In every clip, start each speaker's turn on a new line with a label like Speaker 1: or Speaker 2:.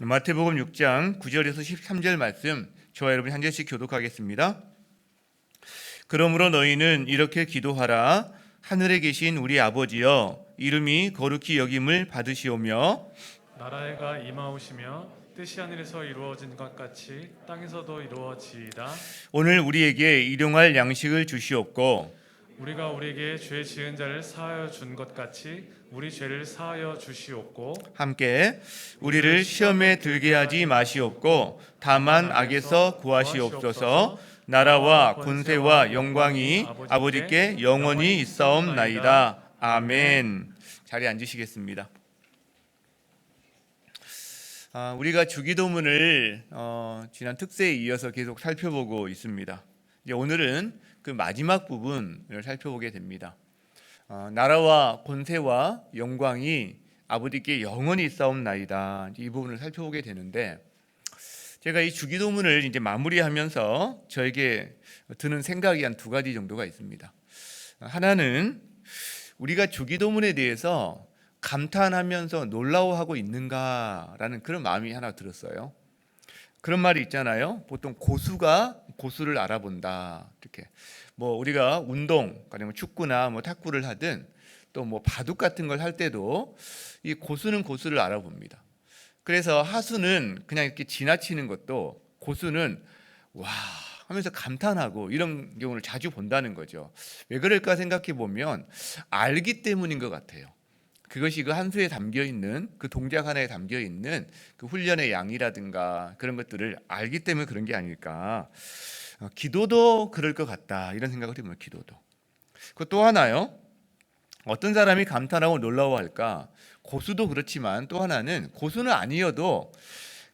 Speaker 1: 마태복음 6장 9절에서 13절 말씀 저와 여러분이 한 절씩 교독하겠습니다. 그러므로 너희는 이렇게 기도하라. 하늘에 계신 우리 아버지여, 이름이 거룩히 여김을 받으시오며
Speaker 2: 나라가 임하오시며 뜻이 하늘에서 이루어진 것 같이 땅에서도 이루어지이다.
Speaker 1: 오늘 우리에게 일용할 양식을 주시옵고
Speaker 2: 우리가 우리에게 죄 지은 자를 사하여 준 것 같이 우리 죄를 사하여 주시옵고
Speaker 1: 함께 우리를 시험에 들게 하지 마시옵고 다만 악에서 구하시옵소서. 나라와 권세와 영광이 아버지께 영원히 있사옵나이다. 아멘. 자리에 앉으시겠습니다. 우리가 주기도문을 지난 특세에 이어서 계속 살펴보고 있습니다. 이제 오늘은 그 마지막 부분을 살펴보게 됩니다. 나라와 권세와 영광이 아버지께 영원히 있사옵나이다. 이 부분을 살펴보게 되는데, 제가 이 주기도문을 이제 마무리하면서 저에게 드는 생각이 한 두 가지 정도가 있습니다. 하나는 우리가 주기도문에 대해서 감탄하면서 놀라워하고 있는가라는 그런 마음이 하나 들었어요. 그런 말이 있잖아요. 보통 고수가 고수를 알아본다. 이렇게 우리가 운동, 아니면 축구나 탁구를 하든 또 바둑 같은 걸 할 때도 이 고수는 고수를 알아봅니다. 그래서 하수는 그냥 이렇게 지나치는 것도 고수는 와 하면서 감탄하고 이런 경우를 자주 본다는 거죠. 왜 그럴까 생각해 보면 알기 때문인 것 같아요. 그것이 그 한 수에 담겨 있는 그 동작 하나에 담겨 있는 그 훈련의 양이라든가 그런 것들을 알기 때문에 그런 게 아닐까. 기도도 그럴 것 같다 이런 생각을 해보면 기도도. 또 하나요. 어떤 사람이 감탄하고 놀라워할까? 고수도 그렇지만 또 하나는 고수는 아니어도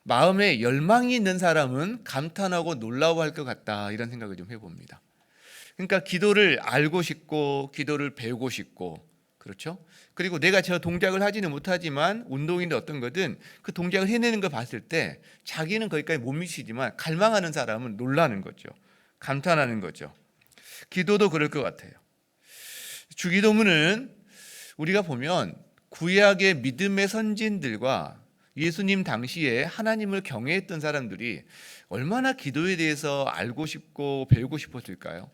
Speaker 1: 마음에 열망이 있는 사람은 감탄하고 놀라워할 것 같다 이런 생각을 좀 해봅니다. 그러니까 기도를 알고 싶고 기도를 배우고 싶고 그렇죠? 그리고 내가 저 동작을 하지는 못하지만 운동인데 어떤 거든 그 동작을 해내는 걸 봤을 때 자기는 거기까지 못 미치지만 갈망하는 사람은 놀라는 거죠. 감탄하는 거죠. 기도도 그럴 것 같아요. 주기도문은 우리가 보면 구약의 믿음의 선진들과 예수님 당시에 하나님을 경외했던 사람들이 얼마나 기도에 대해서 알고 싶고 배우고 싶었을까요?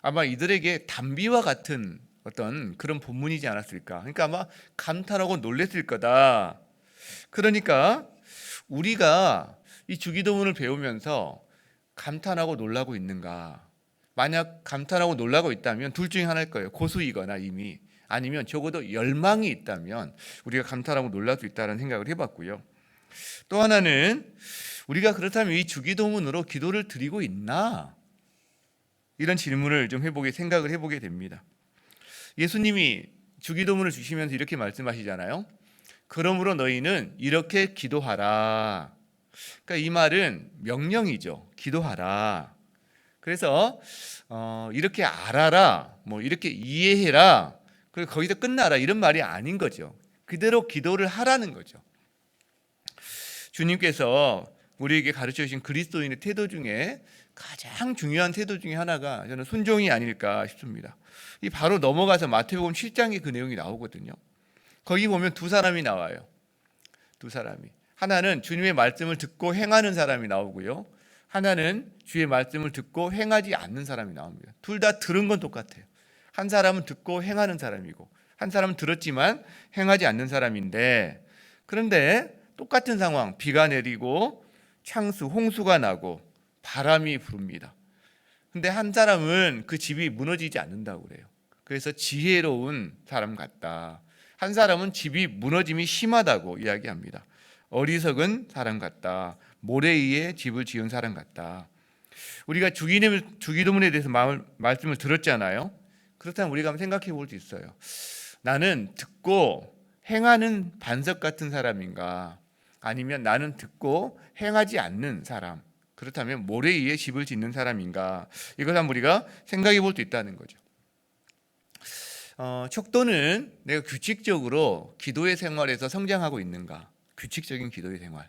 Speaker 1: 아마 이들에게 단비와 같은 어떤 그런 본문이지 않았을까. 그러니까 아마 감탄하고 놀랬을 거다. 그러니까 우리가 이 주기도문을 배우면서 감탄하고 놀라고 있는가? 만약 감탄하고 놀라고 있다면 둘 중에 하나일 거예요. 고수이거나 이미 아니면 적어도 열망이 있다면 우리가 감탄하고 놀랄 수 있다는 생각을 해봤고요. 또 하나는 우리가 그렇다면 이 주기도문으로 기도를 드리고 있나? 이런 질문을 좀 생각을 해보게 됩니다. 예수님이 주기도문을 주시면서 이렇게 말씀하시잖아요. 그러므로 너희는 이렇게 기도하라. 그러니까 이 말은 명령이죠. 기도하라. 그래서 이렇게 알아라, 이렇게 이해해라, 그리고 거기서 끝나라 이런 말이 아닌 거죠. 그대로 기도를 하라는 거죠. 주님께서 우리에게 가르쳐 주신 그리스도인의 태도 중에 가장 중요한 태도 중에 하나가 저는 순종이 아닐까 싶습니다. 이 바로 넘어가서 마태복음 7장에 그 내용이 나오거든요. 거기 보면 두 사람이 나와요. 두 사람이. 하나는 주님의 말씀을 듣고 행하는 사람이 나오고요. 하나는 주의 말씀을 듣고 행하지 않는 사람이 나옵니다. 둘 다 들은 건 똑같아요. 한 사람은 듣고 행하는 사람이고 한 사람은 들었지만 행하지 않는 사람인데, 그런데 똑같은 상황, 비가 내리고 창수, 홍수가 나고 바람이 부릅니다. 근데 한 사람은 그 집이 무너지지 않는다고 그래요. 그래서 지혜로운 사람 같다. 한 사람은 집이 무너짐이 심하다고 이야기합니다. 어리석은 사람 같다. 모래 위에 집을 지은 사람 같다. 우리가 주기도문에 대해서 말씀을 들었잖아요. 그렇다면 우리가 한번 생각해 볼 수 있어요. 나는 듣고 행하는 반석 같은 사람인가? 아니면 나는 듣고 행하지 않는 사람? 그렇다면 모래 위에 집을 짓는 사람인가? 이걸 한번 우리가 생각해 볼 수 있다는 거죠. 척도는 내가 규칙적으로 기도의 생활에서 성장하고 있는가? 규칙적인 기도의 생활.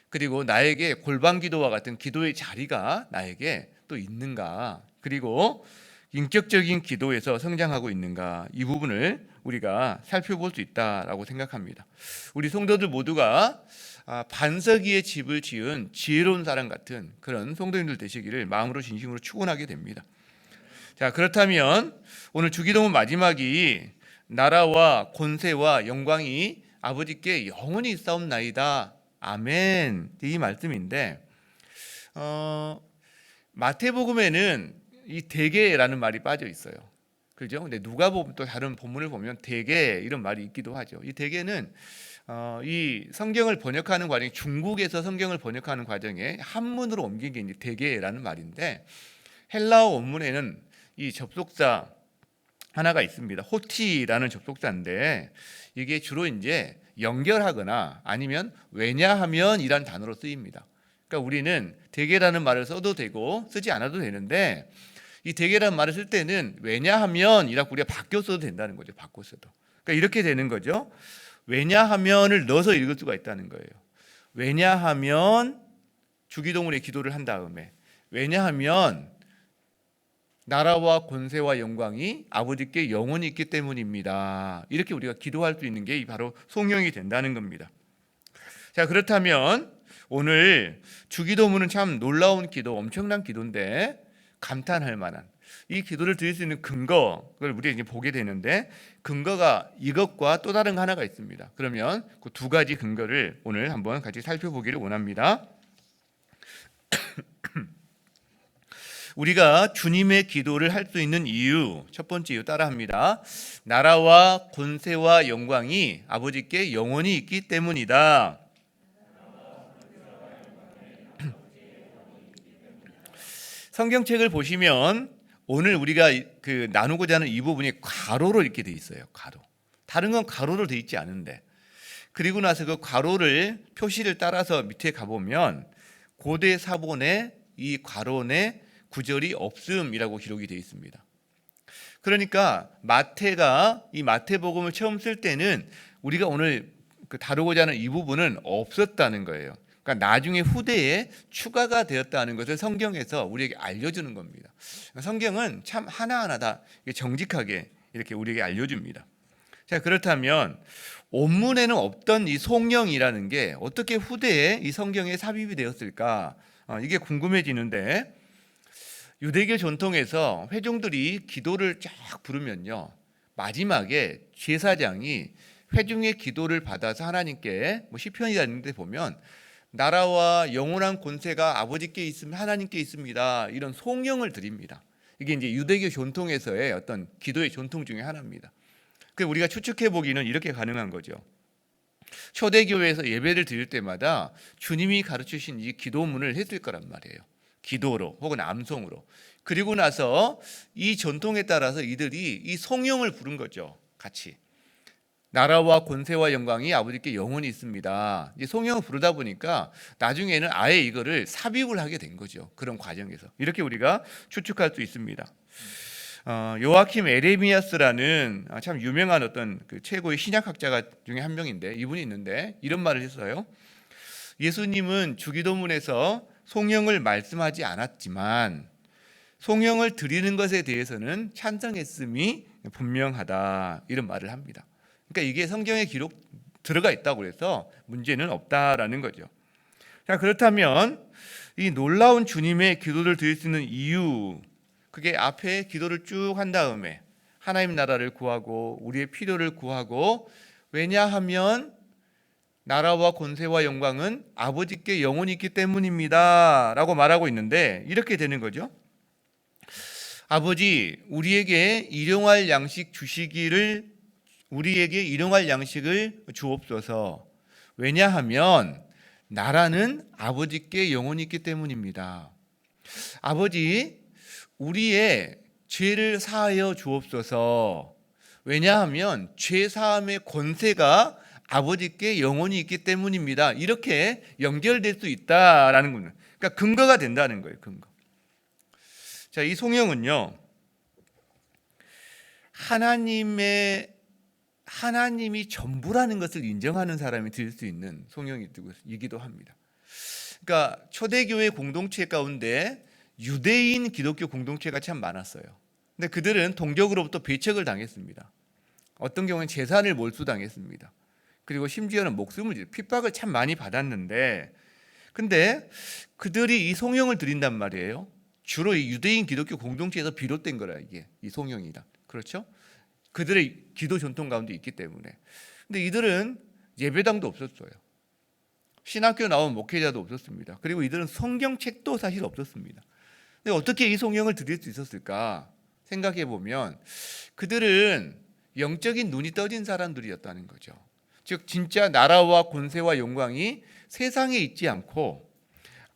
Speaker 1: 그리고 나에게 골방 기도와 같은 기도의 자리가 나에게 또 있는가? 그리고 인격적인 기도에서 성장하고 있는가? 이 부분을 우리가 살펴볼 수 있다라고 생각합니다. 우리 성도들 모두가 반석 위에 집을 지은 지혜로운 사람 같은 그런 성도님들 되시기를 마음으로 진심으로 축원하게 됩니다. 자, 그렇다면 오늘 주기도문 마지막이 나라와 권세와 영광이 아버지께 영원히 있사옵나이다. 아멘. 이 말씀인데 마태복음에는 이 대개라는 말이 빠져 있어요. 그죠? 근데 누가복음 또 다른 본문을 보면 대개 이런 말이 있기도 하죠. 이 대개는 이 성경을 번역하는 과정, 중국에서 성경을 번역하는 과정에 한문으로 옮긴 게 이제 대개라는 말인데 헬라어 원문에는 이 접속사 하나가 있습니다. 호티라는 접속사인데 이게 주로 이제 연결하거나 아니면 왜냐하면이란 단어로 쓰입니다. 그러니까 우리는 대개라는 말을 써도 되고 쓰지 않아도 되는데 이 대개라는 말을 쓸 때는 왜냐하면이라고 우리가 바꿔 써도 된다는 거죠. 바꿔 써도. 그러니까 이렇게 되는 거죠. 왜냐하면을 넣어서 읽을 수가 있다는 거예요. 왜냐하면 주기도문의 기도를 한 다음에 왜냐하면 나라와 권세와 영광이 아버지께 영원히 있기 때문입니다. 이렇게 우리가 기도할 수 있는 게 바로 송영이 된다는 겁니다. 자, 그렇다면 오늘 주기도문은 참 놀라운 기도, 엄청난 기도인데 감탄할 만한 이 기도를 드릴 수 있는 근거를 우리가 이제 보게 되는데 근거가 이것과 또 다른 하나가 있습니다. 그러면 그 두 가지 근거를 오늘 한번 같이 살펴보기를 원합니다. 우리가 주님의 기도를 할 수 있는 이유, 첫 번째 이유 따라합니다. 나라와 권세와 영광이 아버지께 영원히 있기 때문이다. 성경책을 보시면 오늘 우리가 나누고자 하는 이 부분이 괄호로 이렇게 돼 있어요. 괄호. 다른 건 괄호로 돼 있지 않은데 그리고 나서 그 괄호를 표시를 따라서 밑에 가보면 고대 사본에 이 괄호에 구절이 없음이라고 기록이 되어 있습니다. 그러니까 마태가 이 마태복음을 처음 쓸 때는 우리가 오늘 다루고자 하는 이 부분은 없었다는 거예요. 그러니까 나중에 후대에 추가가 되었다는 것을 성경에서 우리에게 알려주는 겁니다. 성경은 참 하나하나 다 정직하게 이렇게 우리에게 알려줍니다. 자, 그렇다면 원문에는 없던 이 송영이라는 게 어떻게 후대에 이 성경에 삽입이 되었을까? 이게 궁금해지는데 유대교 전통에서 회중들이 기도를 쫙 부르면요 마지막에 제사장이 회중의 기도를 받아서 하나님께 시편이라는 데 보면 나라와 영원한 권세가 아버지께 있으면 하나님께 있습니다. 이런 송영을 드립니다. 이게 이제 유대교 전통에서의 어떤 기도의 전통 중에 하나입니다. 그 우리가 추측해 보기는 이렇게 가능한 거죠. 초대교회에서 예배를 드릴 때마다 주님이 가르치신 이 기도문을 했을 거란 말이에요. 기도로 혹은 암송으로. 그리고 나서 이 전통에 따라서 이들이 이 송영을 부른 거죠. 같이. 나라와 권세와 영광이 아버지께 영원히 있습니다. 이제 송영을 부르다 보니까 나중에는 아예 이거를 삽입을 하게 된 거죠. 그런 과정에서. 이렇게 우리가 추측할 수 있습니다. 요아킴 에레미야스라는 참 유명한 어떤 최고의 신약학자 중에 한 명인데 이분이 있는데 이런 말을 했어요. 예수님은 주기도문에서 송영을 말씀하지 않았지만 송영을 드리는 것에 대해서는 찬성했음이 분명하다 이런 말을 합니다. 그러니까 이게 성경에 기록 들어가 있다고 해서 문제는 없다라는 거죠. 자, 그렇다면 이 놀라운 주님의 기도를 드릴 수 있는 이유 그게 앞에 기도를 쭉 한 다음에 하나님 나라를 구하고 우리의 필요를 구하고 왜냐하면 나라와 권세와 영광은 아버지께 영원히 있기 때문입니다 라고 말하고 있는데 이렇게 되는 거죠. 아버지 우리에게 일용할 양식 주시기를 우리에게 일용할 양식을 주옵소서. 왜냐하면 나라는 아버지께 영원히 있기 때문입니다. 아버지 우리의 죄를 사하여 주옵소서. 왜냐하면 죄 사함의 권세가 아버지께 영원히 있기 때문입니다. 이렇게 연결될 수 있다라는 겁니다. 그러니까 근거가 된다는 거예요. 근거. 자, 이 송영은요 하나님이 전부라는 것을 인정하는 사람이 드릴 수 있는 송영이기도 합니다. 그러니까 초대교회 공동체 가운데 유대인 기독교 공동체가 참 많았어요. 근데 그들은 동족으로부터 배척을 당했습니다. 어떤 경우는 재산을 몰수당했습니다. 그리고 심지어는 목숨을 핍박을 참 많이 받았는데, 근데 그들이 이 송영을 드린단 말이에요. 주로 이 유대인 기독교 공동체에서 비롯된 거라, 이게 이 송영이다. 그렇죠? 그들의 기도 전통 가운데 있기 때문에. 근데 이들은 예배당도 없었어요. 신학교 나온 목회자도 없었습니다. 그리고 이들은 성경책도 사실 없었습니다. 근데 어떻게 이 송영을 드릴 수 있었을까 생각해 보면, 그들은 영적인 눈이 떠진 사람들이었다는 거죠. 즉 진짜 나라와 권세와 영광이 세상에 있지 않고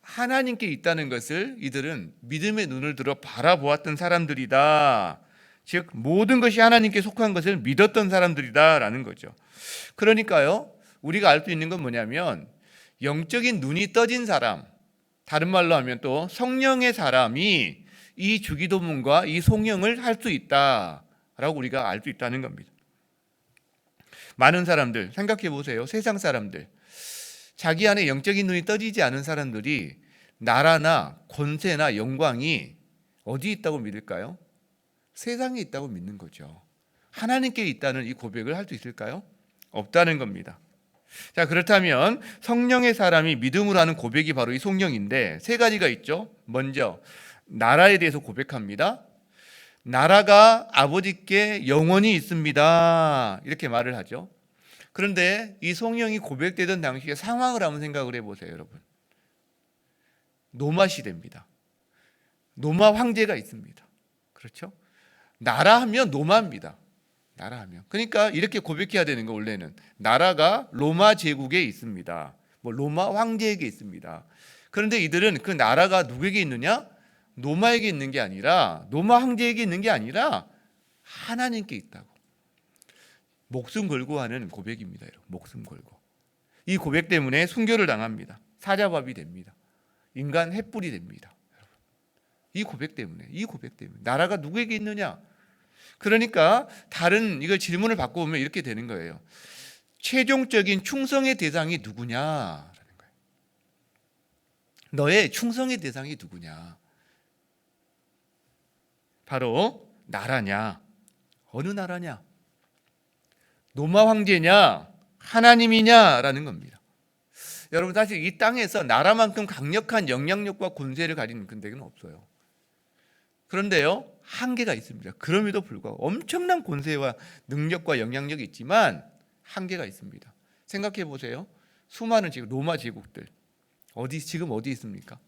Speaker 1: 하나님께 있다는 것을 이들은 믿음의 눈을 들어 바라보았던 사람들이다. 즉 모든 것이 하나님께 속한 것을 믿었던 사람들이다라는 거죠. 그러니까요, 우리가 알 수 있는 건 뭐냐면, 영적인 눈이 떠진 사람, 다른 말로 하면 또 성령의 사람이 이 주기도문과 이 송영을 할 수 있다라고 우리가 알 수 있다는 겁니다. 많은 사람들 생각해 보세요. 세상 사람들, 자기 안에 영적인 눈이 떠지지 않은 사람들이 나라나 권세나 영광이 어디 있다고 믿을까요? 세상에 있다고 믿는 거죠. 하나님께 있다는 이 고백을 할 수 있을까요? 없다는 겁니다. 자, 그렇다면 성령의 사람이 믿음으로 하는 고백이 바로 이 송영인데, 세 가지가 있죠. 먼저 나라에 대해서 고백합니다. 나라가 아버지께 영원히 있습니다, 이렇게 말을 하죠. 그런데 이 송영이 고백되던 당시의 상황을 한번 생각을 해보세요, 여러분. 로마 시대입니다. 로마 황제가 있습니다. 그렇죠? 나라하면 로마입니다. 나라하면. 그러니까 이렇게 고백해야 되는 거, 원래는 나라가 로마 제국에 있습니다. 뭐 로마 황제에게 있습니다. 그런데 이들은 그 나라가 누구에게 있느냐? 로마에게 있는 게 아니라, 로마 황제에게 있는 게 아니라 하나님께 있다고. 목숨 걸고 하는 고백입니다, 여러분. 목숨 걸고. 이 고백 때문에 순교를 당합니다. 사자밥이 됩니다. 인간 횃불이 됩니다. 이 고백 때문에, 나라가 누구에게 있느냐? 그러니까 다른 이걸 질문을 바꿔보면 이렇게 되는 거예요. 최종적인 충성의 대상이 누구냐라는 거예요. 너의 충성의 대상이 누구냐? 바로 나라냐? 어느 나라냐? 로마 황제냐? 하나님이냐라는 겁니다. 여러분, 사실 이 땅에서 나라만큼 강력한 영향력과 권세를 가진 근대는 없어요. 그런데요, 한계가 있습니다. 그럼에도 불구하고 엄청난 권세와 능력과 영향력이 있지만 한계가 있습니다. 생각해 보세요. 수많은 지금 로마 제국들 지금 어디 있습니까?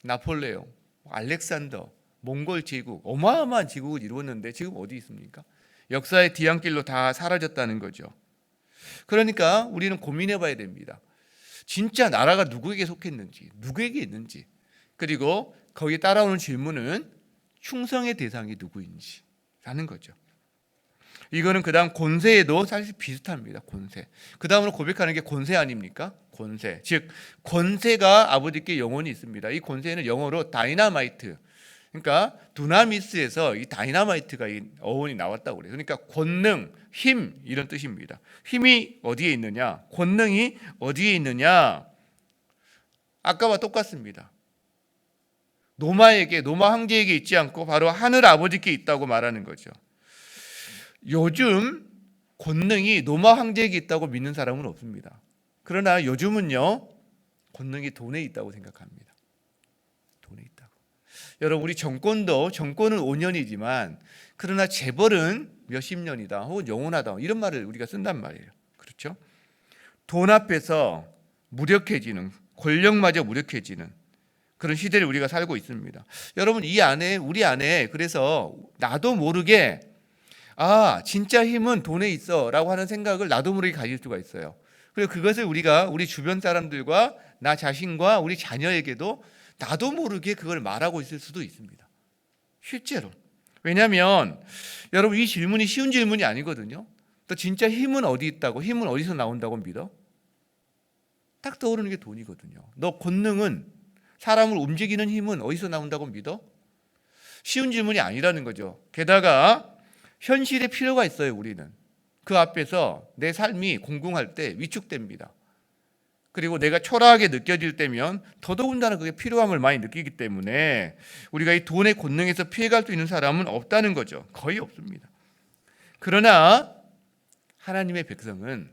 Speaker 1: 나폴레옹, 알렉산더, 몽골 제국, 어마어마한 제국을 이루었는데 지금 어디 있습니까? 역사의 뒤안길로 다 사라졌다는 거죠. 그러니까 우리는 고민해 봐야 됩니다. 진짜 나라가 누구에게 속했는지, 누구에게 있는지, 그리고 거기에 따라오는 질문은 충성의 대상이 누구인지 라는 거죠. 이거는 그 다음 권세에도 사실 비슷합니다. 권세. 그 다음으로 고백하는 게 권세 아닙니까? 권세. 즉 권세가 아버지께 영원히 있습니다. 이 권세는 영어로 다이나마이트, 그러니까 두나미스에서 이 다이나마이트가 이 어원이 나왔다고 그래요. 그러니까 권능, 힘, 이런 뜻입니다. 힘이 어디에 있느냐? 권능이 어디에 있느냐? 아까와 똑같습니다. 로마 황제에게 있지 않고 바로 하늘 아버지께 있다고 말하는 거죠. 요즘 권능이 로마 황제에게 있다고 믿는 사람은 없습니다. 그러나 요즘은요, 권능이 돈에 있다고 생각합니다. 돈에 있다고. 여러분, 우리 정권은 5년이지만 그러나 재벌은 몇십 년이다, 혹은 영원하다, 이런 말을 우리가 쓴단 말이에요. 그렇죠? 돈 앞에서 무력해지는, 권력마저 무력해지는 그런 시대를 우리가 살고 있습니다. 여러분, 우리 안에 그래서 나도 모르게 진짜 힘은 돈에 있어라고 하는 생각을 나도 모르게 가질 수가 있어요. 그리고 그것을 우리 주변 사람들과 나 자신과 우리 자녀에게도 나도 모르게 그걸 말하고 있을 수도 있습니다. 실제로. 왜냐하면 여러분, 이 질문이 쉬운 질문이 아니거든요. 또 진짜 힘은 어디 있다고, 힘은 어디서 나온다고 믿어? 딱 떠오르는 게 돈이거든요. 너 권능은, 사람을 움직이는 힘은 어디서 나온다고 믿어? 쉬운 질문이 아니라는 거죠. 게다가 현실에 필요가 있어요. 우리는 그 앞에서 내 삶이 공공할 때 위축됩니다. 그리고 내가 초라하게 느껴질 때면 더더군다나 그게 필요함을 많이 느끼기 때문에 우리가 이 돈의 권능에서 피해갈 수 있는 사람은 없다는 거죠. 거의 없습니다. 그러나 하나님의 백성은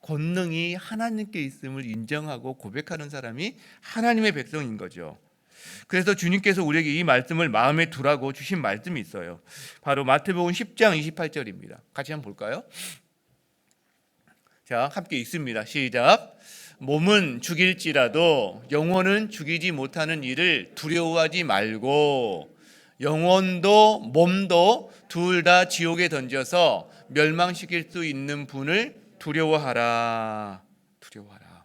Speaker 1: 권능이 하나님께 있음을 인정하고 고백하는 사람이 하나님의 백성인 거죠. 그래서 주님께서 우리에게 이 말씀을 마음에 두라고 주신 말씀이 있어요. 바로 마태복음 10장 28절입니다. 같이 한번 볼까요? 자, 함께 읽습니다. 시작. 몸은 죽일지라도 영혼은 죽이지 못하는 일을 두려워하지 말고 영혼도 몸도 둘 다 지옥에 던져서 멸망시킬 수 있는 분을 두려워하라. 두려워하라.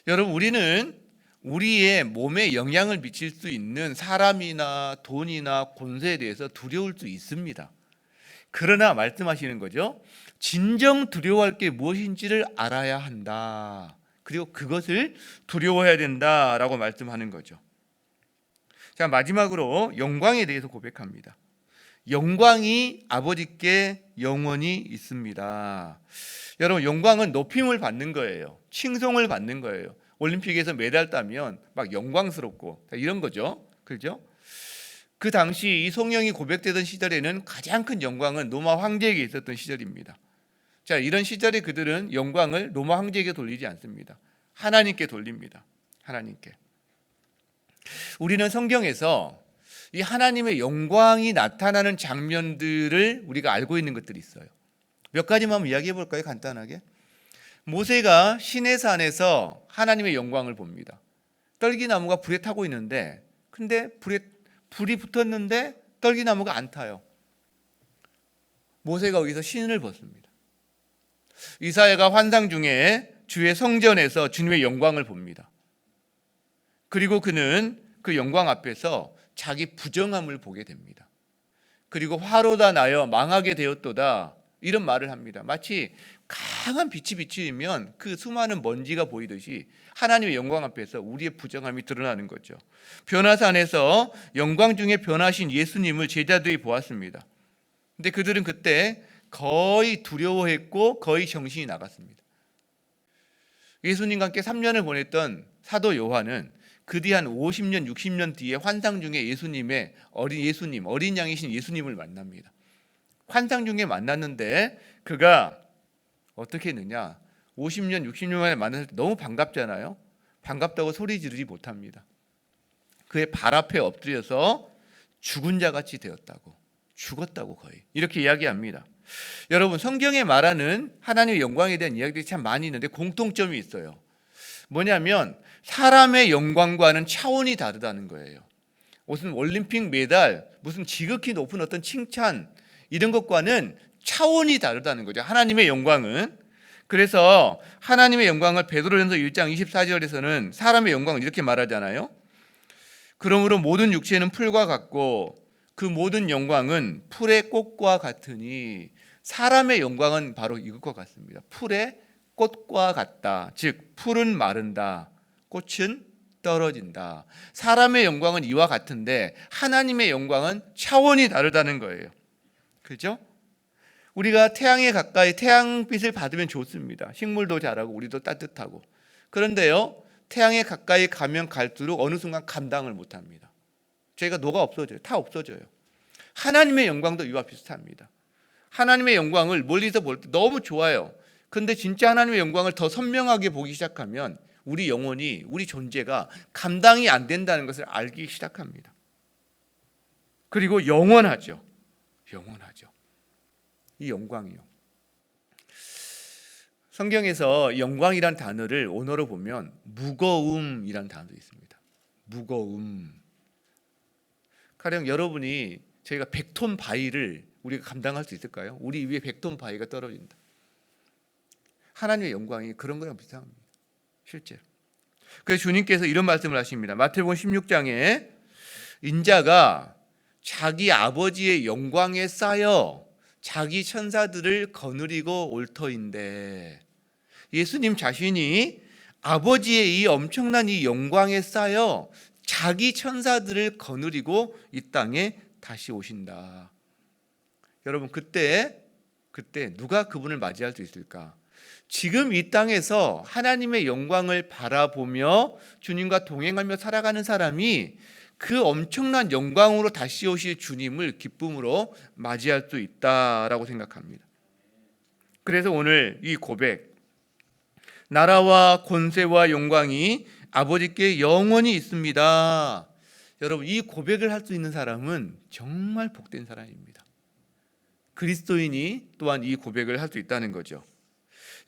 Speaker 1: 여러분, 우리는 우리의 몸에 영향을 미칠 수 있는 사람이나 돈이나 권세에 대해서 두려울 수 있습니다. 그러나 말씀하시는 거죠. 진정 두려워할 게 무엇인지를 알아야 한다. 그리고 그것을 두려워해야 된다라고 말씀하는 거죠. 자, 마지막으로 영광에 대해서 고백합니다. 영광이 아버지께 영원히 있습니다. 여러분, 영광은 높임을 받는 거예요. 칭송을 받는 거예요. 올림픽에서 메달 따면 막 영광스럽고 이런 거죠. 그렇죠? 그 당시 이 성령이 고백되던 시절에는 가장 큰 영광은 로마 황제에게 있었던 시절입니다. 자, 이런 시절에 그들은 영광을 로마 황제에게 돌리지 않습니다. 하나님께 돌립니다. 하나님께. 우리는 성경에서 이 하나님의 영광이 나타나는 장면들을 우리가 알고 있는 것들이 있어요. 몇 가지만 이야기해 볼까요? 간단하게. 모세가 시내산에서 하나님의 영광을 봅니다. 떨기나무가 불에 타고 있는데, 근데 불이 붙었는데 떨기나무가 안 타요. 모세가 여기서 신을 벗습니다. 이사야가 환상 중에 주의 성전에서 주님의 영광을 봅니다. 그리고 그는 그 영광 앞에서 자기 부정함을 보게 됩니다. 그리고 화로다 나여 망하게 되었도다, 이런 말을 합니다. 마치 강한 빛이 비치면 그 수많은 먼지가 보이듯이 하나님의 영광 앞에서 우리의 부정함이 드러나는 거죠. 변화산에서 영광 중에 변하신 예수님을 제자들이 보았습니다. 근데 그들은 그때 거의 두려워했고 거의 정신이 나갔습니다. 예수님과 함께 3년을 보냈던 사도 요한은 그 뒤 한 50년, 60년 뒤에 환상 중에 예수님의 어린 양이신 예수님을 만납니다. 환상 중에 만났는데 그가 어떻게 했느냐? 50년, 60년 만에 만났을 때 너무 반갑잖아요. 반갑다고 소리 지르지 못합니다. 그의 발 앞에 엎드려서 죽은 자같이 되었다고, 죽었다고 거의 이렇게 이야기합니다. 여러분, 성경에 말하는 하나님의 영광에 대한 이야기들이 참 많이 있는데 공통점이 있어요. 뭐냐면 사람의 영광과는 차원이 다르다는 거예요. 무슨 올림픽 메달, 무슨 지극히 높은 어떤 칭찬, 이런 것과는 차원이 다르다는 거죠. 하나님의 영광은. 그래서 하나님의 영광을 베드로전서 1장 24절에서는 사람의 영광을 이렇게 말하잖아요. 그러므로 모든 육체는 풀과 같고 그 모든 영광은 풀의 꽃과 같으니, 사람의 영광은 바로 이것과 같습니다. 풀의 꽃과 같다. 즉 풀은 마른다, 꽃은 떨어진다. 사람의 영광은 이와 같은데 하나님의 영광은 차원이 다르다는 거예요. 그렇죠? 우리가 태양에 가까이 태양빛을 받으면 좋습니다. 식물도 자라고 우리도 따뜻하고. 그런데요, 태양에 가까이 가면 갈수록 어느 순간 감당을 못합니다. 저희가 녹아 없어져요. 다 없어져요. 하나님의 영광도 이와 비슷합니다. 하나님의 영광을 멀리서 볼 때 너무 좋아요. 그런데 진짜 하나님의 영광을 더 선명하게 보기 시작하면 우리 영혼이, 우리 존재가 감당이 안 된다는 것을 알기 시작합니다. 그리고 영원하죠. 영원하죠. 이 영광이요. 성경에서 영광이란 단어를 원어로 보면 무거움이란 단어도 있습니다. 무거움. 가령 여러분이, 저희가 100톤 바위를 우리가 감당할 수 있을까요? 우리 위에 100톤 바위가 떨어진다. 하나님의 영광이 그런 거랑 비슷합니다. 실제. 그래서 주님께서 이런 말씀을 하십니다. 마태복음 16장에 인자가 자기 아버지의 영광에 쌓여 자기 천사들을 거느리고 올 터인데, 예수님 자신이 아버지의 이 엄청난 이 영광에 쌓여 자기 천사들을 거느리고 이 땅에 다시 오신다. 여러분, 그때 누가 그분을 맞이할 수 있을까? 지금 이 땅에서 하나님의 영광을 바라보며 주님과 동행하며 살아가는 사람이 그 엄청난 영광으로 다시 오실 주님을 기쁨으로 맞이할 수 있다라고 생각합니다. 그래서 오늘 이 고백, 나라와 권세와 영광이 아버지께 영원히 있습니다. 여러분, 이 고백을 할 수 있는 사람은 정말 복된 사람입니다. 그리스도인이 또한 이 고백을 할 수 있다는 거죠.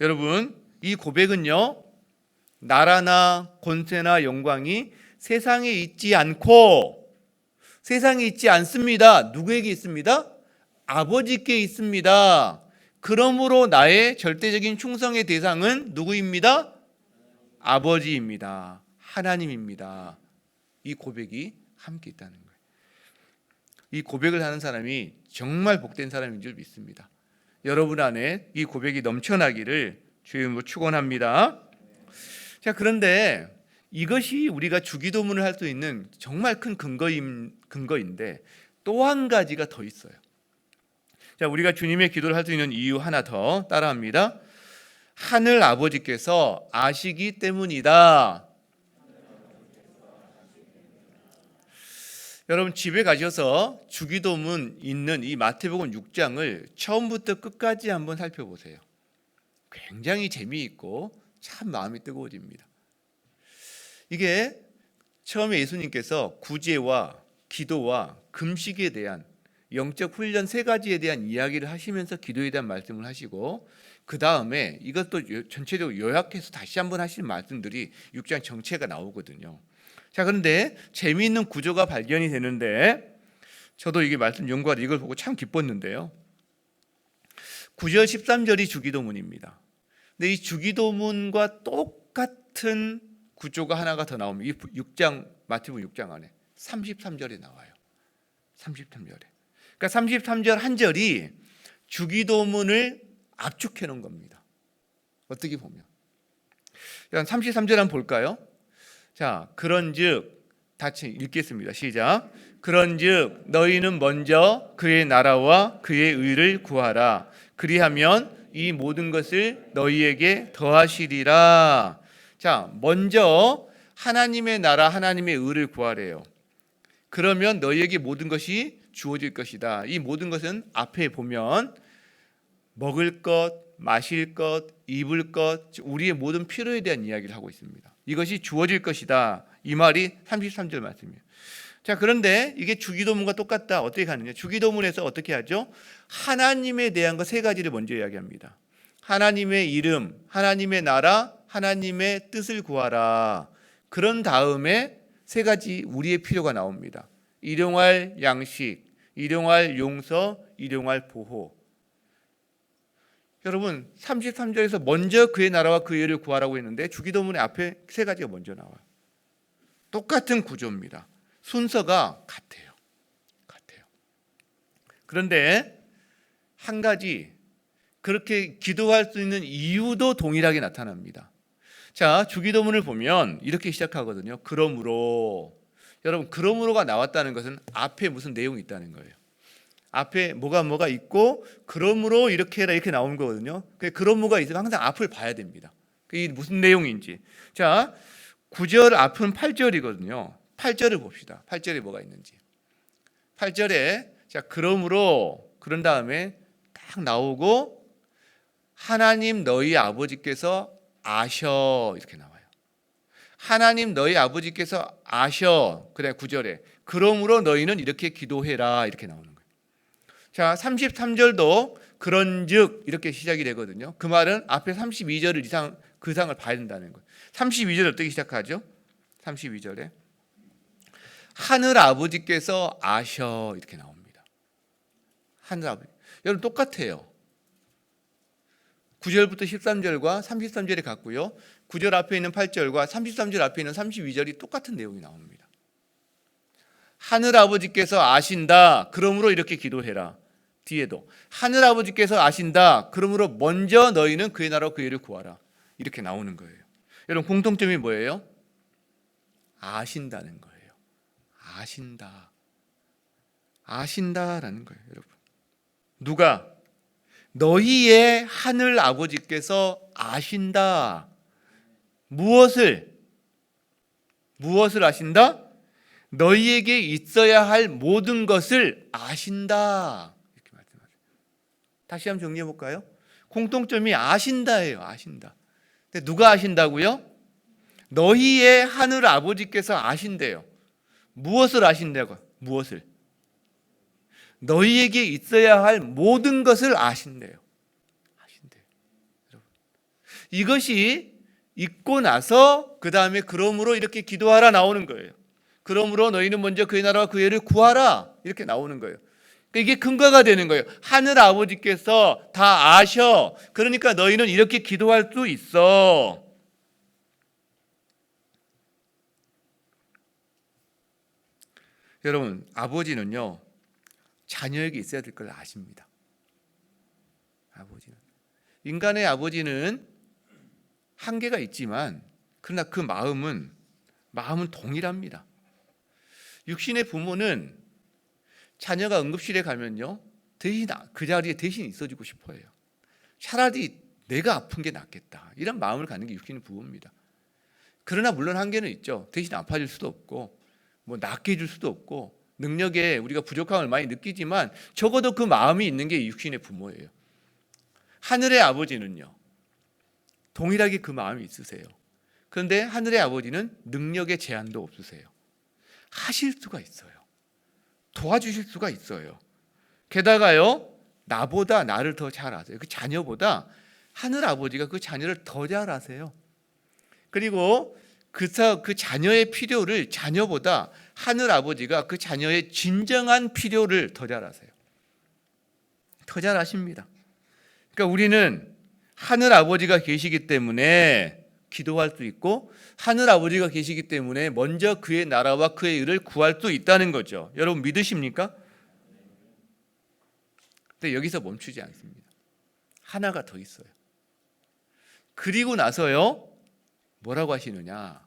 Speaker 1: 여러분, 이 고백은요, 나라나 권세나 영광이 세상에 있지 않고, 세상에 있지 않습니다. 누구에게 있습니다? 아버지께 있습니다. 그러므로 나의 절대적인 충성의 대상은 누구입니다? 아버지입니다. 하나님입니다. 이 고백이 함께 있다는 거예요. 이 고백을 하는 사람이 정말 복된 사람인 줄 믿습니다. 여러분 안에 이 고백이 넘쳐나기를 주의 이름으로 축원합니다. 자, 그런데 이것이 우리가 주기도문을 할 수 있는 정말 큰 근거인데 또 한 가지가 더 있어요. 자, 우리가 주님의 기도를 할 수 있는 이유 하나 더 따라합니다. 하늘 아버지께서 아시기 때문이다. 여러분, 집에 가셔서 주기도문 있는 이 마태복음 6장을 처음부터 끝까지 한번 살펴보세요. 굉장히 재미있고 참 마음이 뜨거워집니다. 이게 처음에 예수님께서 구제와 기도와 금식에 대한 영적 훈련 세 가지에 대한 이야기를 하시면서 기도에 대한 말씀을 하시고, 그 다음에 이것도 전체적으로 요약해서 다시 한번 하시는 말씀들이 6장 정체가 나오거든요. 자, 그런데 재미있는 구조가 발견이 되는데, 저도 이게 말씀 연구하다 이걸 보고 참 기뻤는데요. 9절 13절이 주기도문입니다. 근데 이 주기도문과 똑같은 구조가 하나가 더 나옵니다. 이 6장, 마태복음 6장 안에 33절에 나와요. 33절에. 그러니까 33절 한 절이 주기도문을 압축해 놓은 겁니다. 어떻게 보면. 33절 한번 볼까요? 자, 그런즉 같이 읽겠습니다. 시작. 그런즉 너희는 먼저 그의 나라와 그의 의를 구하라. 그리하면 이 모든 것을 너희에게 더하시리라. 자, 먼저 하나님의 나라, 하나님의 의를 구하래요. 그러면 너희에게 모든 것이 주어질 것이다. 이 모든 것은 앞에 보면 먹을 것, 마실 것, 입을 것, 우리의 모든 필요에 대한 이야기를 하고 있습니다. 이것이 주어질 것이다. 이 말이 33절 말씀이에요. 자, 그런데 이게 주기도문과 똑같다. 어떻게 가느냐? 주기도문에서 어떻게 하죠? 하나님에 대한 것 세 가지를 먼저 이야기합니다. 하나님의 이름, 하나님의 나라, 하나님의 뜻을 구하라. 그런 다음에 세 가지 우리의 필요가 나옵니다. 일용할 양식, 일용할 용서, 일용할 보호. 여러분, 33절에서 먼저 그의 나라와 그의 의를 구하라고 했는데 주기도문의 앞에 세 가지가 먼저 나와요. 똑같은 구조입니다. 순서가 같아요. 그런데 한 가지, 그렇게 기도할 수 있는 이유도 동일하게 나타납니다. 자, 주기도문을 보면 이렇게 시작하거든요. 그러므로. 여러분, 그러므로가 나왔다는 것은 앞에 무슨 내용이 있다는 거예요. 앞에 뭐가 있고 그러므로 이렇게 해라 이렇게 나오는 거거든요. 그러므로가 있으면 항상 앞을 봐야 됩니다. 이게 무슨 내용인지. 자, 9절 앞은 8절이거든요. 8절을 봅시다. 8절에 뭐가 있는지. 8절에 자, 그러므로 그런 다음에 딱 나오고 하나님 너희 아버지께서 아셔 이렇게 나와요. 하나님 너희 아버지께서 아셔. 그다음에 9절에 그러므로 너희는 이렇게 기도해라 이렇게 나오는 거예요. 자, 33절도 그런즉 이렇게 시작이 되거든요. 그 말은 앞에 32절 이상 그 이상을 봐야 된다는 거예요. 32절 어떻게 시작하죠? 32절에 하늘 아버지께서 아셔 이렇게 나옵니다. 하늘 아버지. 여러분 똑같아요. 9절부터 13절과 33절이 같고요. 9절 앞에 있는 8절과 33절 앞에 있는 32절이 똑같은 내용이 나옵니다. 하늘 아버지께서 아신다. 그러므로 이렇게 기도해라. 뒤에도 하늘 아버지께서 아신다. 그러므로 먼저 너희는 그의 나라와 그의 의를 구하라. 이렇게 나오는 거예요. 여러분 공통점이 뭐예요? 아신다는 거예요. 아신다. 아신다라는 거예요, 여러분. 누가? 너희의 하늘 아버지께서 아신다. 무엇을 아신다? 너희에게 있어야 할 모든 것을 아신다. 이렇게 말씀하세요. 다시 한번 정리해 볼까요? 공통점이 아신다예요. 아신다. 근데 누가 아신다고요? 너희의 하늘 아버지께서 아신대요. 무엇을 아신다고? 무엇을? 너희에게 있어야 할 모든 것을 아신대요. 아신대요. 여러분. 이것이 있고 나서 그 다음에 그러므로 이렇게 기도하라 나오는 거예요. 그러므로 너희는 먼저 그의 나라와 그의 의를 구하라 이렇게 나오는 거예요. 그러니까 이게 근거가 되는 거예요. 하늘 아버지께서 다 아셔. 그러니까 너희는 이렇게 기도할 수 있어. 여러분, 아버지는요 자녀에게 있어야 될 걸 아십니다. 아버지는, 인간의 아버지는 한계가 있지만 그러나 그 마음은 동일합니다. 육신의 부모는 자녀가 응급실에 가면요 대신 그 자리에 대신 있어주고 싶어해요. 차라리 내가 아픈 게 낫겠다 이런 마음을 갖는 게 육신의 부모입니다. 그러나 물론 한계는 있죠. 대신 아파줄 수도 없고 뭐 낫게 해줄 수도 없고 능력에 우리가 부족함을 많이 느끼지만 적어도 그 마음이 있는 게 육신의 부모예요. 하늘의 아버지는요 동일하게 그 마음이 있으세요. 그런데 하늘의 아버지는 능력의 제한도 없으세요. 하실 수가 있어요. 도와주실 수가 있어요. 게다가요 나보다 나를 더 잘 아세요. 그 자녀보다 하늘 아버지가 그 자녀를 더 잘 아세요. 그리고 그 자녀의 필요를 자녀보다 하늘 아버지가 그 자녀의 진정한 필요를 더 잘 아세요. 더 잘 아십니다. 그러니까 우리는 하늘 아버지가 계시기 때문에 기도할 수 있고 하늘 아버지가 계시기 때문에 먼저 그의 나라와 그의 의를 구할 수 있다는 거죠. 여러분 믿으십니까? 근데 여기서 멈추지 않습니다. 하나가 더 있어요. 그리고 나서요 뭐라고 하시느냐?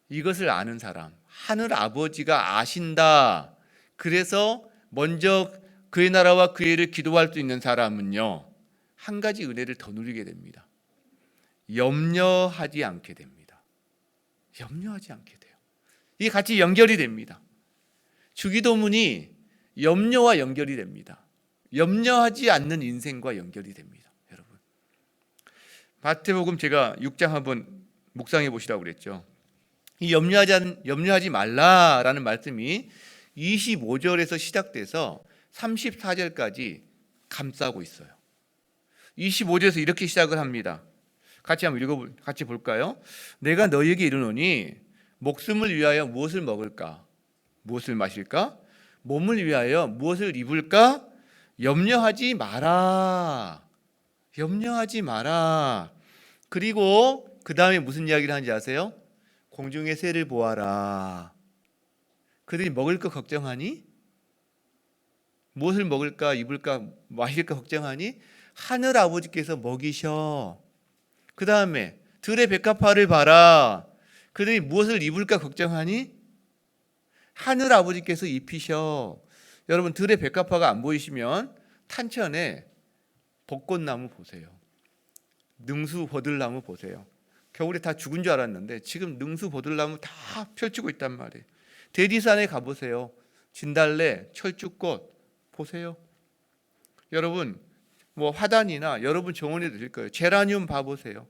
Speaker 1: 이것을 아는 사람, 하늘 아버지가 아신다. 그래서 먼저 그의 나라와 그의 의를 기도할 수 있는 사람은요 한 가지 은혜를 더 누리게 됩니다. 염려하지 않게 됩니다. 염려하지 않게 돼요. 이게 같이 연결이 됩니다. 주기도문이 염려와 연결이 됩니다. 염려하지 않는 인생과 연결이 됩니다. 여러분, 마태복음 제가 6장 한번 묵상해 보시라고 그랬죠. 이 염려하지 말라라는 말씀이 25절에서 시작돼서 34절까지 감싸고 있어요. 25절에서 이렇게 시작을 합니다. 같이 한번 같이 볼까요? 내가 너희에게 이르노니 목숨을 위하여 무엇을 먹을까? 무엇을 마실까? 몸을 위하여 무엇을 입을까? 염려하지 마라. 염려하지 마라. 그리고 그 다음에 무슨 이야기를 하는지 아세요? 공중의 새를 보아라. 그들이 먹을 거 걱정하니? 무엇을 먹을까, 입을까, 마실까 걱정하니? 하늘 아버지께서 먹이셔. 그 다음에 들의 백합화를 봐라. 그들이 무엇을 입을까 걱정하니? 하늘 아버지께서 입히셔. 여러분, 들의 백합화가 안 보이시면 탄천에 벚꽃나무 보세요. 능수 버들나무 보세요. 겨울에 다 죽은 줄 알았는데 지금 능수 버들나무 다 펼치고 있단 말이에요. 대리산에 가보세요. 진달래, 철쭉꽃 보세요. 여러분 뭐 화단이나 여러분 정원에 드실 거예요. 제라늄 봐보세요.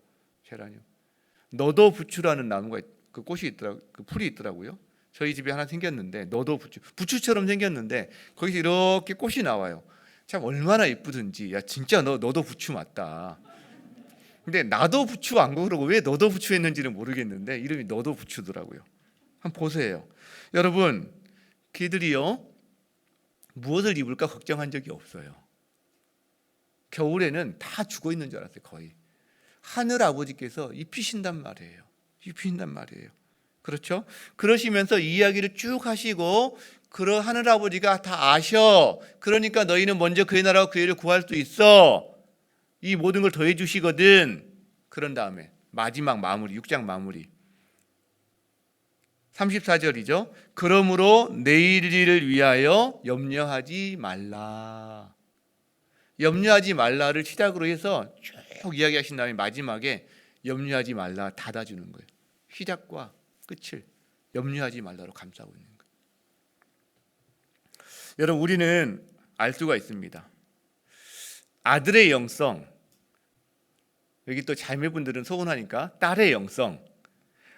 Speaker 1: 제라늄. 너도 부추라는 나무가 그 꽃이 있더라고, 그 풀이 있더라고요. 저희 집에 하나 생겼는데 너도 부추처럼 생겼는데 거기서 이렇게 꽃이 나와요. 참 얼마나 예쁘든지. 야 진짜 너도 부추 맞다. 근데 나도 부추 안 그러고 왜 너도 부추 했는지는 모르겠는데 이름이 너도 부추더라고요. 한번 보세요. 여러분 걔들이요 무엇을 입을까 걱정한 적이 없어요. 겨울에는 다 죽어 있는 줄 알았어요. 거의. 하늘 아버지께서 입히신단 말이에요. 입히신단 말이에요. 그렇죠? 그러시면서 이 이야기를 쭉 하시고 그러 하늘 아버지가 다 아셔. 그러니까 너희는 먼저 그의 나라와 그의 의를 구할 수 있어. 이 모든 걸 더해 주시거든. 그런 다음에 마지막 마무리 6장 마무리 34절이죠. 그러므로 내일 일을 위하여 염려하지 말라. 염려하지 말라를 시작으로 해서 쭉 이야기하신 다음에 마지막에 염려하지 말라 닫아주는 거예요. 시작과 끝을 염려하지 말라고 감싸고 있는 거예요. 여러분, 우리는 알 수가 있습니다. 아들의 영성, 여기 또 자매분들은 서운하니까 딸의 영성,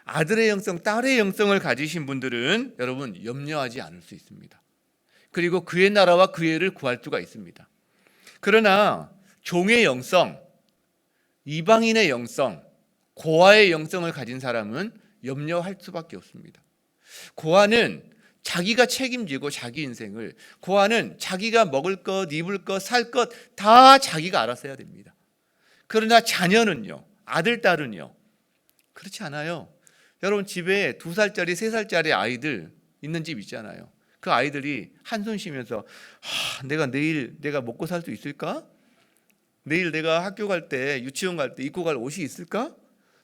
Speaker 1: 아들의 영성, 딸의 영성을 가지신 분들은 여러분 염려하지 않을 수 있습니다. 그리고 그의 나라와 그의 의를 구할 수가 있습니다. 그러나 종의 영성, 이방인의 영성, 고아의 영성을 가진 사람은 염려할 수밖에 없습니다. 고아는 자기가 책임지고 자기 인생을, 고아는 자기가 먹을 것, 입을 것, 살 것 다 자기가 알아서 해야 됩니다. 그러나 자녀는요, 아들, 딸은요, 그렇지 않아요. 여러분, 집에 2살짜리, 3살짜리 아이들 있는 집 있잖아요. 그 아이들이 한숨 쉬면서 내가 내일 내가 먹고 살 수 있을까? 내일 내가 학교 갈 때, 유치원 갈 때 입고 갈 옷이 있을까?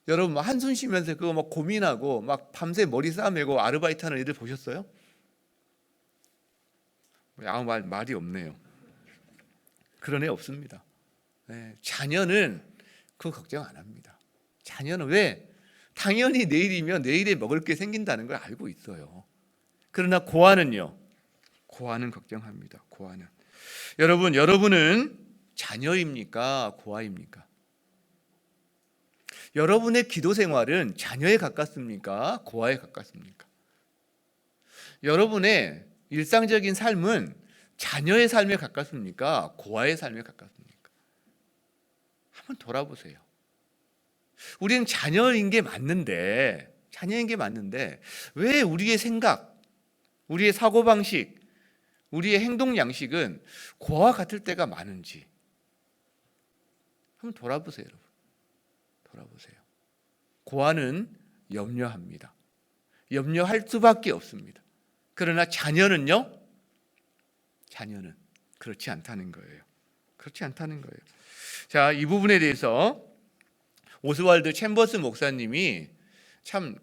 Speaker 1: 여러분, 막 한숨 쉬면서 그거 막 고민하고 막 밤새 머리 싸매고 아르바이트 하는 애들 보셨어요? 아무 말이 없네요. 그런 애 없습니다. 네, 자녀는 그거 걱정 안 합니다. 자녀는 왜? 당연히 내일이면 내일에 먹을 게 생긴다는 걸 알고 있어요. 그러나 고아는요, 고아는 걱정합니다. 고아는. 여러분, 여러분은 자녀입니까? 고아입니까? 여러분의 기도 생활은 자녀에 가깝습니까? 고아에 가깝습니까? 여러분의 일상적인 삶은 자녀의 삶에 가깝습니까? 고아의 삶에 가깝습니까? 한번 돌아보세요. 우리는 자녀인 게 맞는데 왜 우리의 생각, 우리의 사고방식, 우리의 행동 양식은 고아와 같을 때가 많은지 한번 돌아보세요. 여러분. 돌아보세요. 고아는 염려합니다. 염려할 수밖에 없습니다. 그러나 자녀는요? 자녀는 그렇지 않다는 거예요. 그렇지 않다는 거예요. 자, 이 부분에 대해서 오스왈드 챔버스 목사님이 참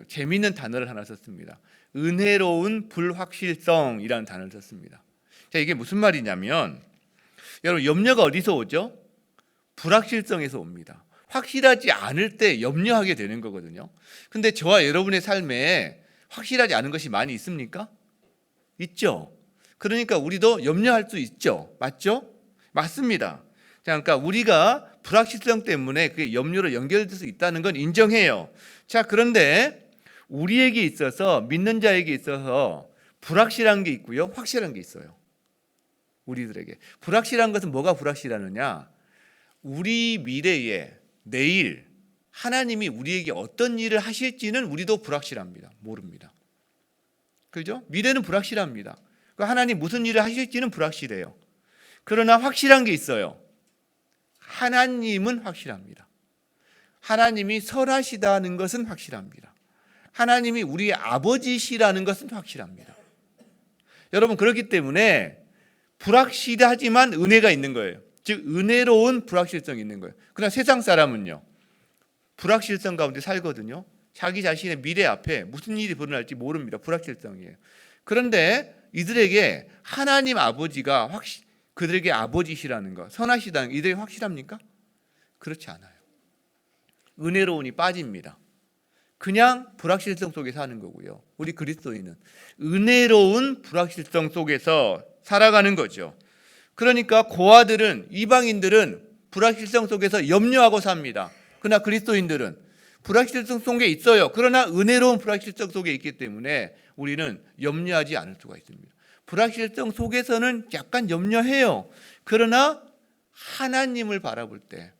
Speaker 1: 재미있는 단어를 하나 썼습니다. 은혜로운 불확실성이라는 단어를 썼습니다. 자, 이게 무슨 말이냐면, 여러분, 염려가 어디서 오죠? 불확실성에서 옵니다. 확실하지 않을 때 염려하게 되는 거거든요. 근데 저와 여러분의 삶에 확실하지 않은 것이 많이 있습니까? 있죠. 그러니까 우리도 염려할 수 있죠. 맞죠? 맞습니다. 그러니까 우리가 불확실성 때문에 그게 염려로 연결될 수 있다는 건 인정해요. 자, 그런데 우리에게 있어서, 믿는 자에게 있어서 불확실한 게 있고요, 확실한 게 있어요. 우리들에게 불확실한 것은 뭐가 불확실하느냐? 우리 미래에, 내일 하나님이 우리에게 어떤 일을 하실지는 우리도 불확실합니다. 모릅니다. 그죠? 미래는 불확실합니다. 하나님 무슨 일을 하실지는 불확실해요. 그러나 확실한 게 있어요. 하나님은 확실합니다. 하나님이 설하시다는 것은 확실합니다. 하나님이 우리의 아버지시라는 것은 확실합니다. 여러분, 그렇기 때문에 불확실하지만 은혜가 있는 거예요. 즉 은혜로운 불확실성이 있는 거예요. 그러나 세상 사람은요, 불확실성 가운데 살거든요. 자기 자신의 미래 앞에 무슨 일이 벌어날지 모릅니다. 불확실성이에요. 그런데 이들에게 하나님 아버지가 그들에게 아버지시라는 것, 선하시다는 것, 이들이 확실합니까? 그렇지 않아요. 은혜로운이 빠집니다. 그냥 불확실성 속에 사는 거고요. 우리 그리스도인은 은혜로운 불확실성 속에서 살아가는 거죠. 그러니까 고아들은, 이방인들은 불확실성 속에서 염려하고 삽니다. 그러나 그리스도인들은 불확실성 속에 있어요. 그러나 은혜로운 불확실성 속에 있기 때문에 우리는 염려하지 않을 수가 있습니다. 불확실성 속에서는 약간 염려해요. 그러나 하나님을 바라볼 때,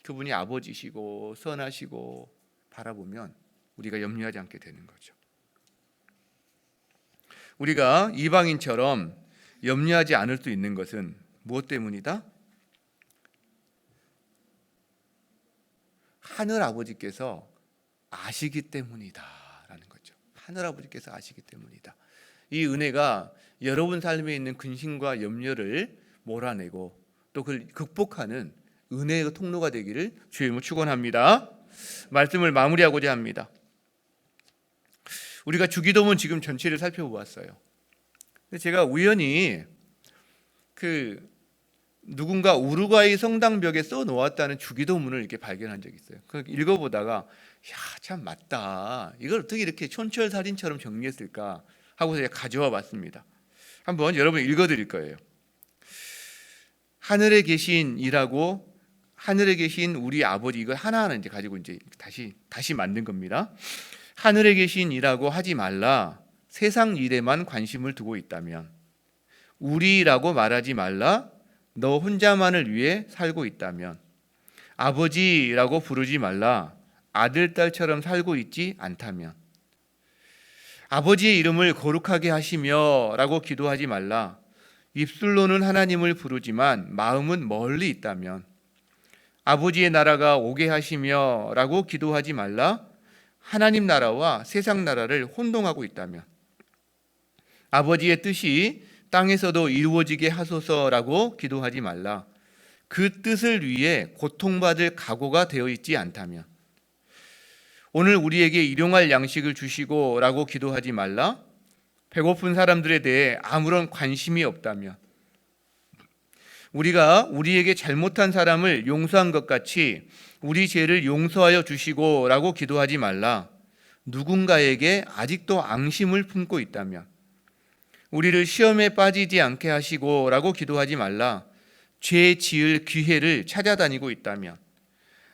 Speaker 1: 그분이 아버지시고 선하시고 바라보면 우리가 염려하지 않게 되는 거죠. 우리가 이방인처럼 염려하지 않을 수 있는 것은 무엇 때문이다? 하늘 아버지께서 아시기 때문이다라는 거죠. 하늘 아버지께서 아시기 때문이다. 이 은혜가 여러분 삶에 있는 근심과 염려를 몰아내고 또 그걸 극복하는 은혜의 통로가 되기를 주의 이름으로 축원합니다. 말씀을 마무리하고자 합니다. 우리가 주기도문 지금 전체를 살펴보았어요. 근데 제가 우연히 누군가 우루과이 성당벽에 써 놓았다는 주기도문을 이렇게 발견한 적이 있어요. 그 읽어보다가 참 맞다. 이걸 어떻게 이렇게 촌철살인처럼 정리했을까 하고 제가 가져와 봤습니다. 한번 여러분 읽어드릴 거예요. 하늘에 계신 이라고, 하늘에 계신 우리 아버지, 이거 하나하나 이제 가지고 이제 다시 만든 겁니다. 하늘에 계신 이라고 하지 말라. 세상 일에만 관심을 두고 있다면. 우리라고 말하지 말라. 너 혼자만을 위해 살고 있다면. 아버지라고 부르지 말라. 아들, 딸처럼 살고 있지 않다면. 아버지의 이름을 거룩하게 하시며 라고 기도하지 말라. 입술로는 하나님을 부르지만 마음은 멀리 있다면. 아버지의 나라가 오게 하시며 라고 기도하지 말라. 하나님 나라와 세상 나라를 혼동하고 있다면. 아버지의 뜻이 땅에서도 이루어지게 하소서라고 기도하지 말라. 그 뜻을 위해 고통받을 각오가 되어 있지 않다면. 오늘 우리에게 일용할 양식을 주시고 라고 기도하지 말라. 배고픈 사람들에 대해 아무런 관심이 없다면. 우리가 우리에게 잘못한 사람을 용서한 것 같이 우리 죄를 용서하여 주시고 라고 기도하지 말라. 누군가에게 아직도 앙심을 품고 있다면. 우리를 시험에 빠지지 않게 하시고 라고 기도하지 말라. 죄 지을 기회를 찾아다니고 있다면.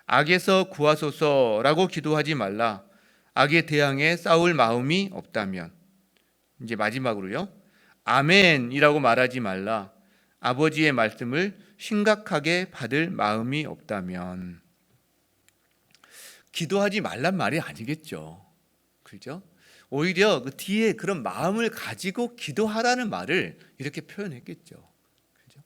Speaker 1: 악에서 구하소서 라고 기도하지 말라. 악에 대항해 싸울 마음이 없다면. 이제 마지막으로요. 아멘이라고 말하지 말라. 아버지의 말씀을 심각하게 받을 마음이 없다면. 기도하지 말란 말이 아니겠죠. 그렇죠? 오히려 그 뒤에 그런 마음을 가지고 기도하라는 말을 이렇게 표현했겠죠. 그렇죠?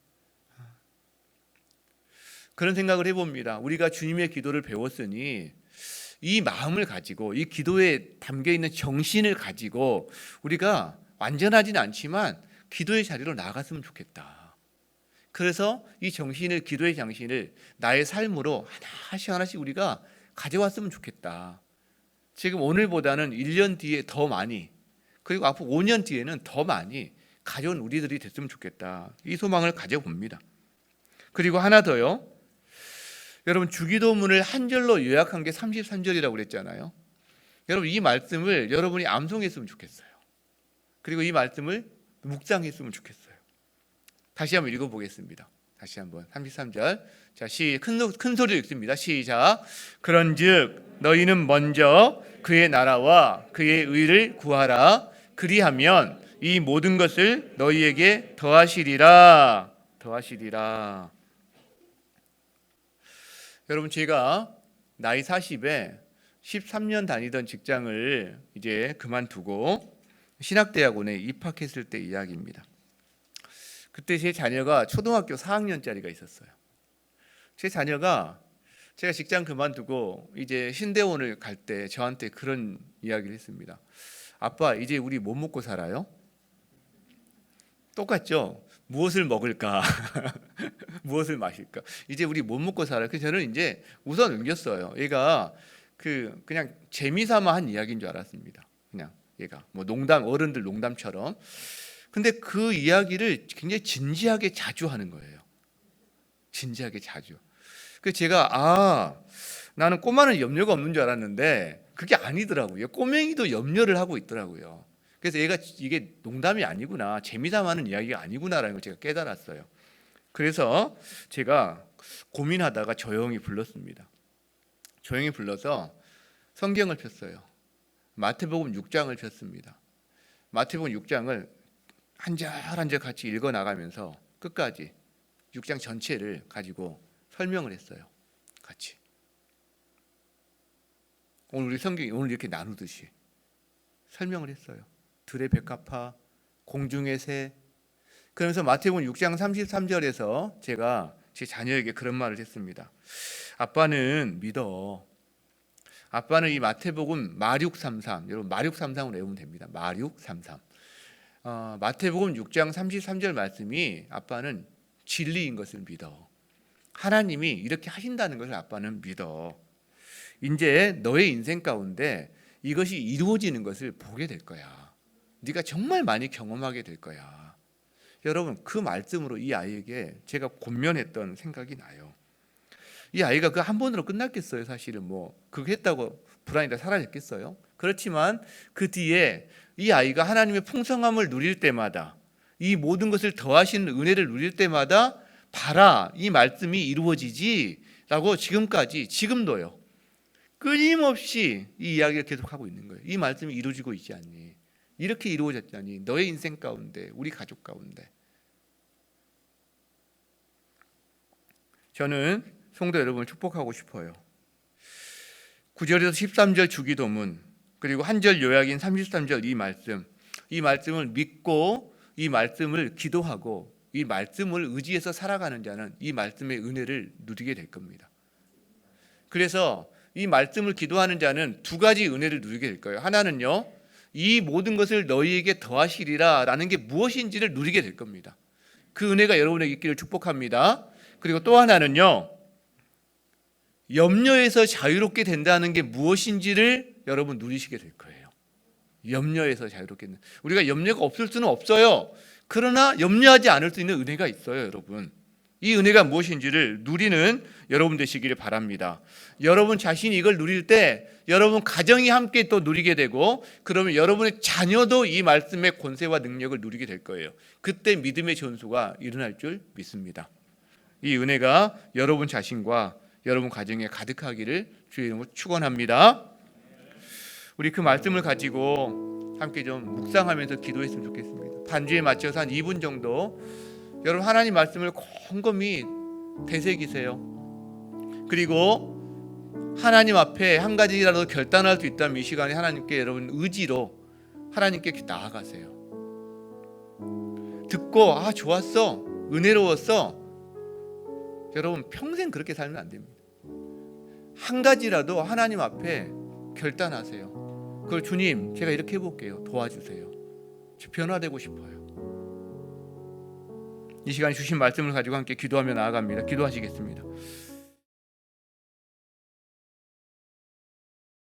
Speaker 1: 그런 생각을 해봅니다. 우리가 주님의 기도를 배웠으니 이 마음을 가지고 이 기도에 담겨 있는 정신을 가지고 우리가 완전하지는 않지만 기도의 자리로 나아갔으면 좋겠다. 그래서 이 정신을, 기도의 정신을 나의 삶으로 하나씩 우리가 가져왔으면 좋겠다. 지금 오늘보다는 1년 뒤에 더 많이, 그리고 앞으로 5년 뒤에는 더 많이 가져온 우리들이 됐으면 좋겠다. 이 소망을 가져봅니다. 그리고 하나 더요. 여러분, 주기도문을 한 절로 요약한 게 33절이라고 그랬잖아요. 여러분, 이 말씀을 여러분이 암송했으면 좋겠어요. 그리고 이 말씀을 묵상했으면 좋겠어요. 다시 한번 읽어보겠습니다. 다시 한번 33절. 자, 큰 소리로 읽습니다. 시작. 그런즉 너희는 먼저 그의 나라와 그의 의를 구하라. 그리하면 이 모든 것을 너희에게 더하시리라. 더하시리라. 여러분, 제가 나이 40에 13년 다니던 직장을 이제 그만두고 신학대학원에 입학했을 때 이야기입니다. 그때 제 자녀가 초등학교 4학년짜리가 있었어요. 제 자녀가 제가 직장 그만두고 이제 신대원을 갈 때 저한테 그런 이야기를 했습니다. 아빠, 이제 우리 뭐 먹고 살아요? 똑같죠? 무엇을 먹을까? 무엇을 마실까? 이제 우리 뭐 먹고 살아요? 그래서 저는 이제 우선 넘겼어요. 얘가 그냥 재미삼아 한 이야기인 줄 알았습니다. 그냥 얘가 뭐 농담, 어른들 농담처럼. 근데 그 이야기를 굉장히 진지하게 자주 하는 거예요. 진지하게 자주. 그래서 제가 나는 꼬마는 염려가 없는 줄 알았는데 그게 아니더라고요. 꼬맹이도 염려를 하고 있더라고요. 그래서 얘가 이게 농담이 아니구나, 재미삼아하는 이야기가 아니구나라는 걸 제가 깨달았어요. 그래서 제가 고민하다가 조용히 불렀습니다. 조용히 불러서 성경을 폈어요. 마태복음 6장을 폈습니다. 마태복음 6장을 한 절 한 절 같이 읽어 나가면서 끝까지 6장 전체를 가지고 설명을 했어요. 같이. 오늘 우리 성경이 오늘 이렇게 나누듯이 설명을 했어요. 들의 백합화, 공중의 새. 그러면서 마태복음 6장 33절에서 제가 제 자녀에게 그런 말을 했습니다. 아빠는 믿어. 아빠는 이 마태복음 마륙33, 여러분 마륙33으로 외우면 됩니다. 마륙33. 마태복음 6장 33절 말씀이 아빠는 진리인 것을 믿어. 하나님이 이렇게 하신다는 것을 아빠는 믿어. 이제 너의 인생 가운데 이것이 이루어지는 것을 보게 될 거야. 네가 정말 많이 경험하게 될 거야. 여러분 그 말씀으로 이 아이에게 제가 권면했던 생각이 나요. 이 아이가 그 한 번으로 끝났겠어요? 사실은 뭐 그거 했다고 불안이 다 사라졌겠어요? 그렇지만 그 뒤에 이 아이가 하나님의 풍성함을 누릴 때마다, 이 모든 것을 더하시는 은혜를 누릴 때마다 봐라, 이 말씀이 이루어지지 라고 지금도요 끊임없이 이 이야기를 계속하고 있는 거예요. 이 말씀이 이루어지고 있지 않니? 이렇게 이루어졌다니 너의 인생 가운데, 우리 가족 가운데. 저는 성도 여러분을 축복하고 싶어요. 9절에서 13절 주기도문, 그리고 한 절 요약인 33절 이 말씀을 믿고 이 말씀을 기도하고 이 말씀을 의지해서 살아가는 자는 이 말씀의 은혜를 누리게 될 겁니다. 그래서 이 말씀을 기도하는 자는 두 가지 은혜를 누리게 될 거예요. 하나는요, 이 모든 것을 너희에게 더하시리라 라는 게 무엇인지를 누리게 될 겁니다. 그 은혜가 여러분에게 있기를 축복합니다. 그리고 또 하나는요, 염려에서 자유롭게 된다는 게 무엇인지를 여러분 누리시게 될 거예요. 염려에서 자유롭게 된다. 우리가 염려가 없을 수는 없어요. 그러나 염려하지 않을 수 있는 은혜가 있어요, 여러분. 이 은혜가 무엇인지를 누리는 여러분 되시기를 바랍니다. 여러분 자신이 이걸 누릴 때 여러분 가정이 함께 또 누리게 되고, 그러면 여러분의 자녀도 이 말씀의 권세와 능력을 누리게 될 거예요. 그때 믿음의 전수가 일어날 줄 믿습니다. 이 은혜가 여러분 자신과 여러분 가정에 가득하기를 주의 이름으로 축원합니다. 우리 그 말씀을 가지고 함께 좀 묵상하면서 기도했으면 좋겠습니다. 반주에 맞춰서 한 2분 정도 여러분 하나님 말씀을 곰곰이 되새기세요. 그리고 하나님 앞에 한 가지라도 결단할 수 있다면 이 시간에 하나님께 여러분 의지로 하나님께 나아가세요. 듣고 좋았어, 은혜로웠어. 여러분 평생 그렇게 살면 안 됩니다. 한 가지라도 하나님 앞에 결단하세요. 그걸 주님 제가 이렇게 해볼게요, 도와주세요. 저 변화되고 싶어요. 이 시간 주신 말씀을 가지고 함께 기도하며 나아갑니다. 기도하시겠습니다.